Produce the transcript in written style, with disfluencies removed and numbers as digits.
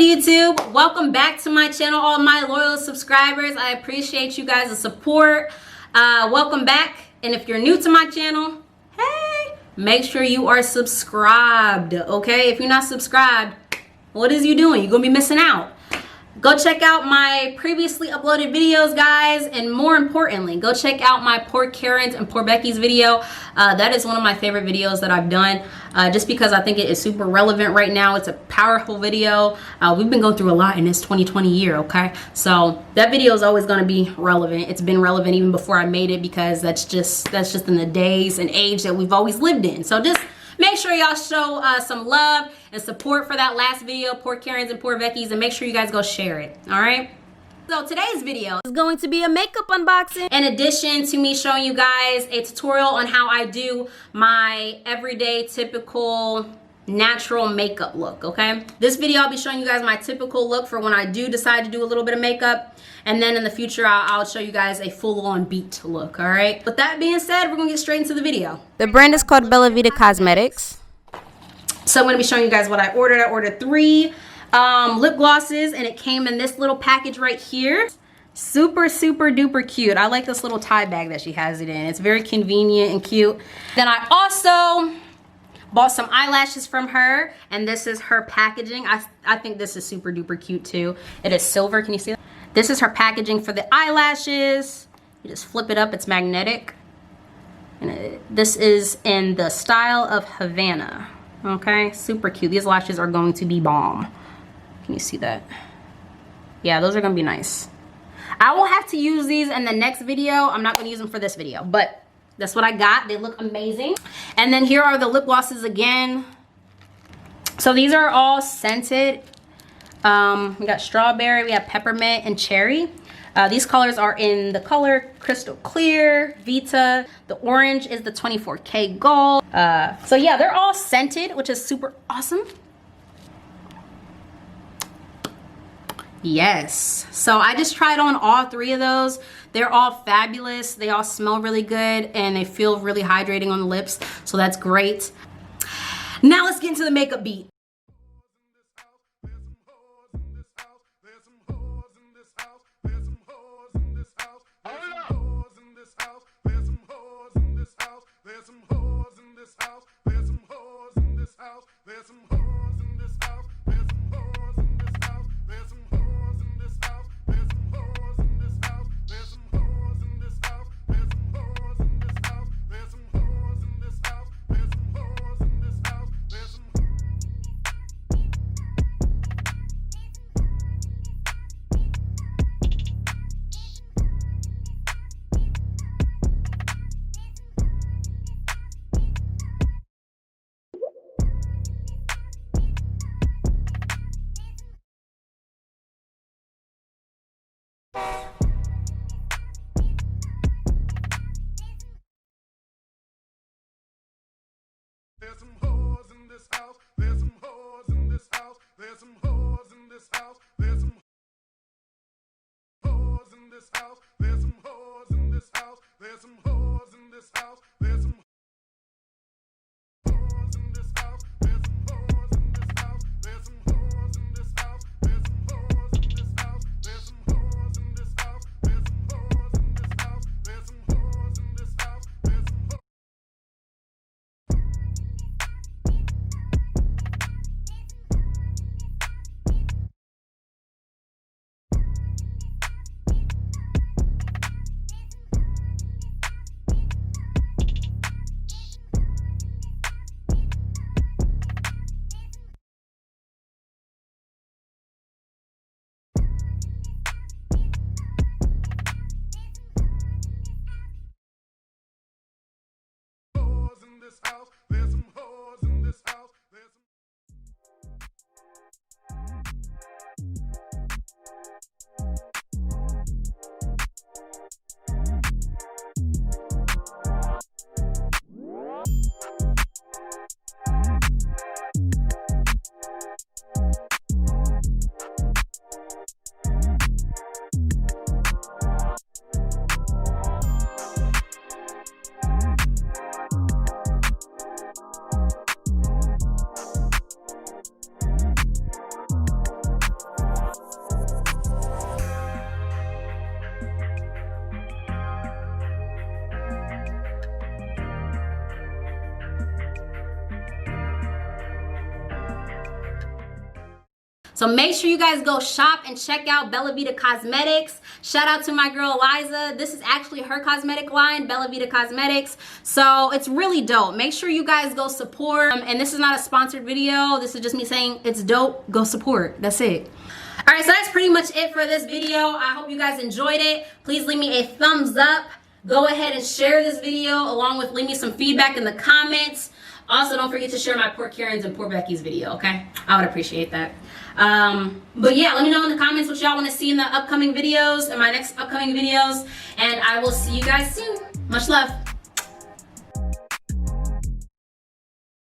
YouTube? Welcome back to my channel, all my loyal subscribers. I appreciate you guys' support. Welcome back. And if you're new to my channel, hey, make sure you are subscribed, okay? If you're not subscribed, what is you doing? You're gonna be missing out. Go check out my previously uploaded videos, guys, and more importantly, go check out my Poor Karen's and Poor Becky's video. That is one of my favorite videos that I've done, just because I think it is super relevant right now. It's a powerful video. We've been going through a lot in this 2020 year, okay? So that video is always going to be relevant. It's been relevant even before I made it, because that's just in the days and age that we've always lived in. So just make sure y'all show some love and support for that last video, Poor Karen's and Poor Becky's, and make sure you guys go share it, all right? So today's video is going to be a makeup unboxing, in addition to me showing you guys a tutorial on how I do my everyday typical natural makeup look, okay? This video I'll be showing you guys my typical look for when I do decide to do a little bit of makeup, and then in the future I'll show you guys a full-on beat look, all right? With that being said, we're gonna get straight into the video. The brand is called Bellavita Cosmetics. So I'm gonna be showing you guys what I ordered. I ordered 3 lip glosses, and it came in this little package right here. Super duper cute. I like this little tie bag that she has it in. It's very convenient and cute. Then I also bought some eyelashes from her, and this is her packaging. I think this is super duper cute too. It is silver. Can you see that? This is her packaging for the eyelashes. You just flip it up. It's magnetic. And this is in the style of Havana. Okay, super cute. These lashes are going to be bomb. Can you see that? Yeah, those are gonna be nice. I will have to use these in the next video. I'm not gonna use them for this video, but that's what I got. They look amazing. And then here are the lip glosses again. So these are all scented. We got strawberry, we have peppermint, and cherry. These colors are in the color Crystal Clear, Vita. The orange is the 24K Gold. So yeah, they're all scented, which is super awesome. Yes. So I just tried on all 3 of those. They're all fabulous. They all smell really good, and they feel really hydrating on the lips. So that's great. Now let's get into the makeup beat. There's some hoes in this house. There's some hoes in this house. There's some hoes in this house. There's some hoes in this house. There's some hoes in this house. There's some hoes in this house. There's some hoes in this house. There's some hoes in this house. There's some hoes in this house. There's some hoes in this house. There's some hoes in this house. There's some hoes in this house. There's some hoes in this house. There's some hoes. So make sure you guys go shop and check out Bellavita Cosmetics. Shout out to my girl Liza. This is actually her cosmetic line, Bellavita Cosmetics. So it's really dope. Make sure you guys go support. And this is not a sponsored video. This is just me saying it's dope. Go support. That's it. All right, so that's pretty much it for this video. I hope you guys enjoyed it. Please leave me a thumbs up. Go ahead and share this video along with leave me some feedback in the comments. Also, don't forget to share my Poor Karen's and Poor Becky's video, okay? I would appreciate that. But yeah, let me know in the comments what y'all want to see in the upcoming videos, in my next upcoming videos. And I will see you guys soon. Much love.